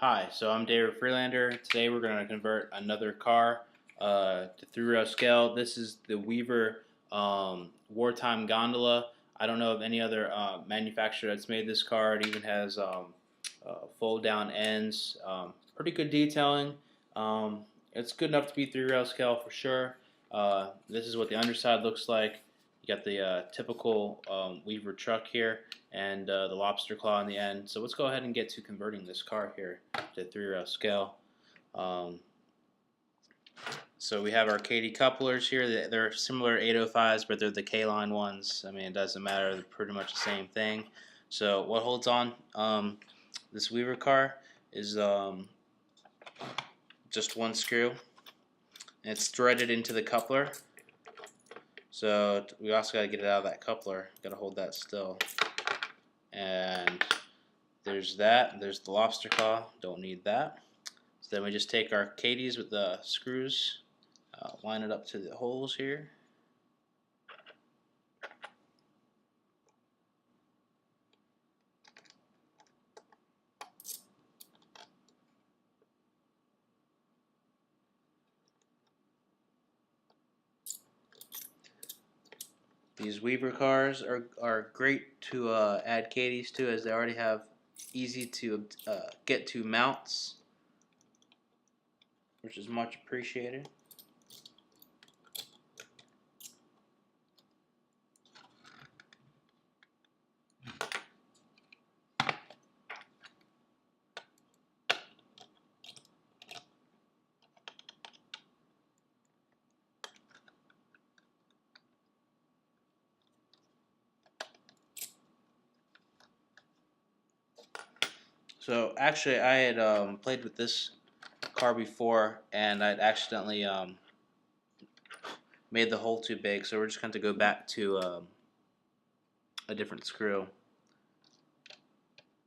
Hi, so I'm David Freelander. Today we're going to convert another car to 3-row scale. This is the Weaver Wartime Gondola. I don't know of any other manufacturer that's made this car. It even has fold down ends. Pretty good detailing. It's good enough to be 3-row scale for sure. This is what the underside looks like. You got the typical Weaver truck here and the lobster claw on the end. So let's go ahead and get to converting this car here to 3-row scale. So we have our Kadee couplers here. They're similar 805s, but they're the K-line ones. I mean, it doesn't matter. They're pretty much the same thing. So what holds on this Weaver car is just one screw. And it's threaded into the coupler. So we also got to get it out of that coupler. Got to hold that still. And there's that. There's the lobster claw. Don't need that. So then we just take our Kadees with the screws, line it up to the holes here. These Weaver cars are great to add Kadees to, as they already have easy to get to mounts, which is much appreciated. So actually, I had played with this car before, and I'd accidentally made the hole too big. So we're just going to go back to a different screw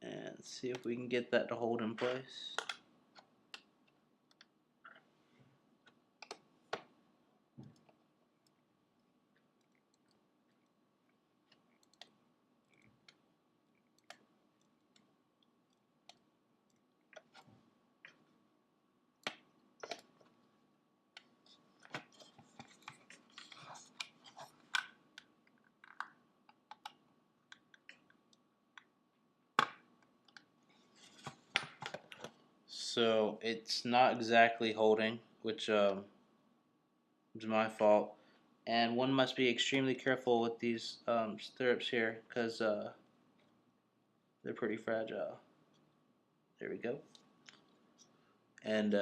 and see if we can get that to hold in place. So it's not exactly holding, which is my fault. And one must be extremely careful with these stirrups here, because they're pretty fragile. There we go. And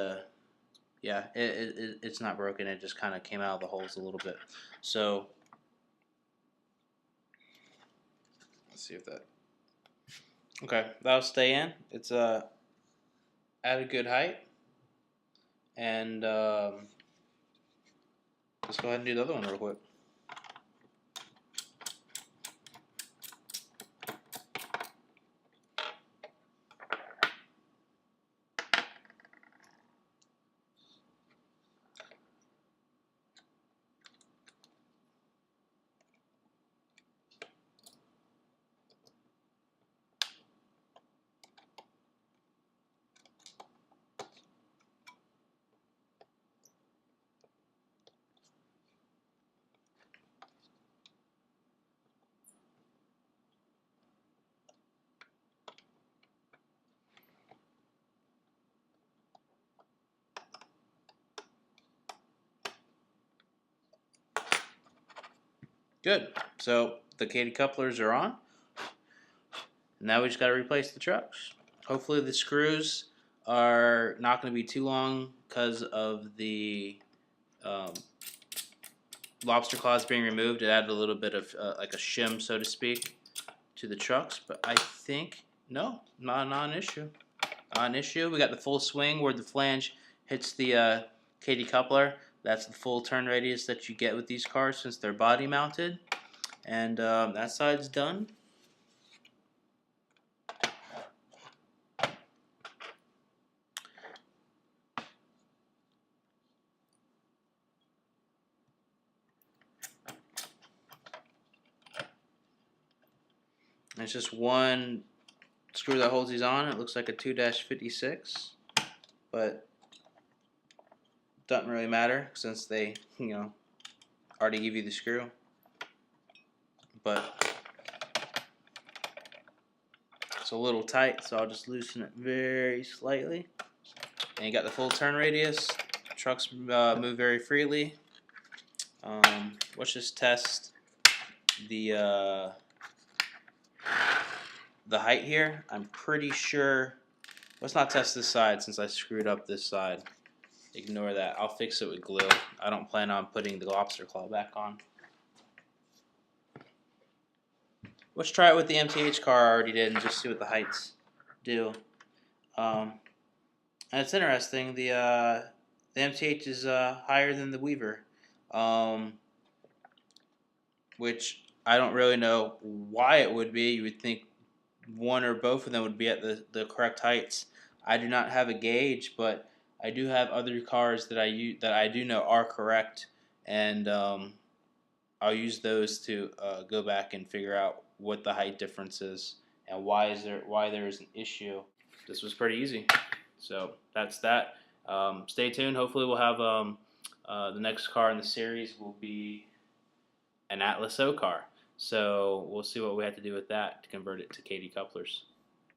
yeah, it's not broken. It just kind of came out of the holes a little bit. So let's see if that. Okay, that'll stay in. It's at a good height. And let's go ahead and do the other one real quick. Good. So the Kadee couplers are on. Now we just got to replace the trucks. Hopefully the screws are not going to be too long because of the lobster claws being removed. It added a little bit of like a shim, so to speak, to the trucks. But I think, no, not an issue. Not an issue. We got the full swing where the flange hits the Kadee coupler. That's the full turn radius that you get with these cars since they're body mounted. And that side's done. It's just one screw that holds these on. It looks like a 2-56, but doesn't really matter since they, already give you the screw. But it's a little tight, so I'll just loosen it very slightly. And you got the full turn radius. Trucks move very freely. Let's just test the height here. I'm pretty sure. Let's not test this side since I screwed up this side. Ignore that. I'll fix it with glue. I don't plan on putting the lobster claw back on. Let's try it with the MTH car I already did and just see what the heights do. And it's interesting. The MTH is higher than the Weaver, which I don't really know why it would be. You would think one or both of them would be at the correct heights. I do not have a gauge, but I do have other cars that I do know are correct, and I'll use those to go back and figure out what the height difference is and why there is an issue. This was pretty easy, so that's that. Stay tuned. Hopefully, we'll have the next car in the series will be an Atlas O car. So we'll see what we have to do with that to convert it to Kadee couplers.